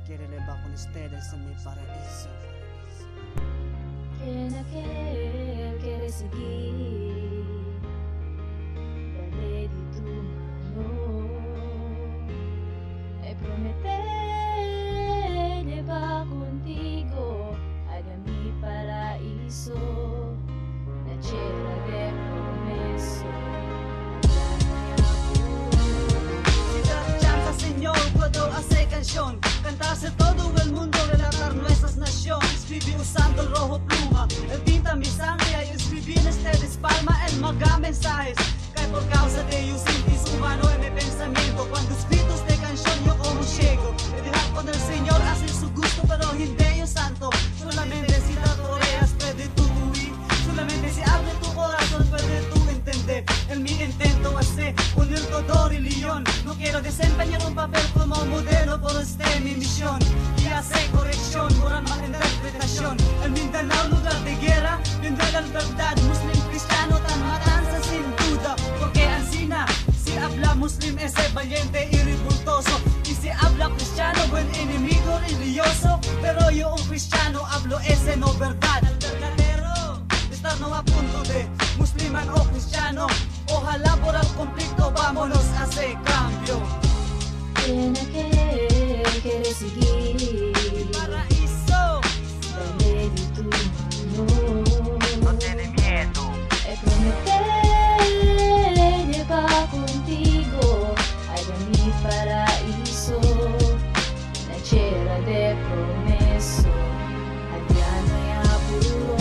quiere levar con ustedes en mi paraíso. ¿Quién aquel quiere seguir? Dale di tu mano e promete llevar contigo a mi paraíso, la tierra de promeso. Si da chance, Señor, puedo hacer canción, cantarse todo el mundo, relatar nuestras naciones. Escribí usando el rojo pluma, el tinta mi sangre, y escribí en ustedes palma el maga mensajes. Cae por causa de ellos, sentís humano en mi pensamiento. Cuando escrito de canción yo como llego, he dejado con el Señor hacer su gusto, pero gente yo santo. Solamente si te rodeas puede tú huir, solamente si abre tu corazón puede tú entender. En mi intento hacer unir todo religión, no quiero desempeñar un papel como modelo, por este mi misión y hacer corrección por una interpretación. El Mindanao lugar de guerra, vendrá la verdad, muslim cristiano tan matanza sin duda, porque Ancina si habla muslim ese valiente y revoltoso, y si habla cristiano buen enemigo religioso, pero yo un cristiano hablo ese no verdad. El verdadero estar no a punto de musliman o cristiano, ojalá por el conflicto vámonos a hacer cambio. ¿Quién aquel quiere seguir? Paraíso, Dale di tu mano No tiene miedo. e promete llevar contigo a mi paraíso, la tierra de promeso, Adriano y Apuro.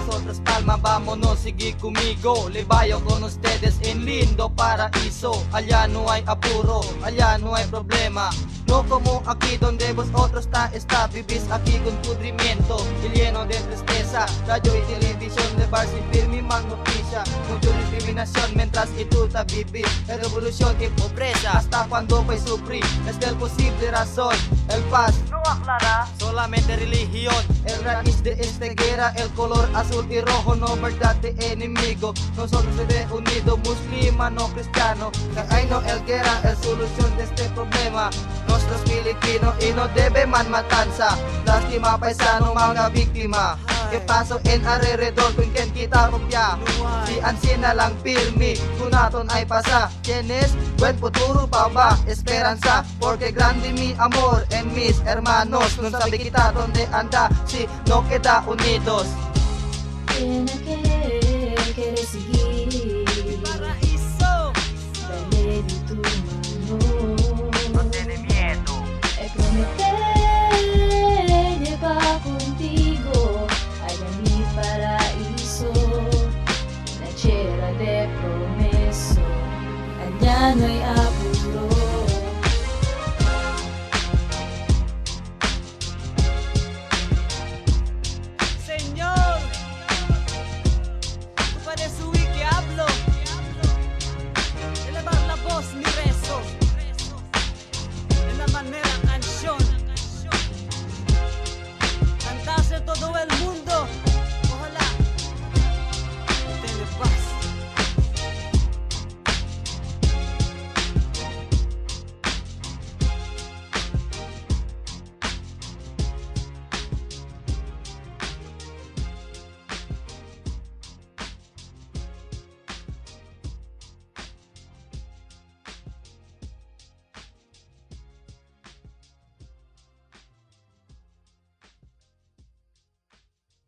Nosotros palma, vámonos, sigue conmigo. Le vaya con ustedes en lindo paraíso. Allá no hay apuro, allá no hay problema. No como aquí donde vosotros está, vivís aquí con pudrimiento y lleno de tristeza. Radio y televisión de bar sin firme y más noticia. Mucha discriminación mientras que tú te vivís. La revolución y pobreza, hasta cuando voy a sufrir. Es el posible razón, el paz no aclara, solamente religión. El raíz de esta guerra, el color azul y rojo, no verdad de enemigo. Nosotros de unido, musulmano, cristiano. Que hay no el guerra, el solución de este problema. Nuestros Filipinos y no debe man matanza. Lástima paisano, mga biktima. Que paso en alrededor kung quien kita kopya. Si Ancina lang pirmi, kunaton ay pasa. Tienes buen futuro pa ba? Esperanza, porque grande mi amor en mis hermanos. Nun sabi kita donde anda, si no queda unidos. ¿Quién aquel quiere seguir? paraíso.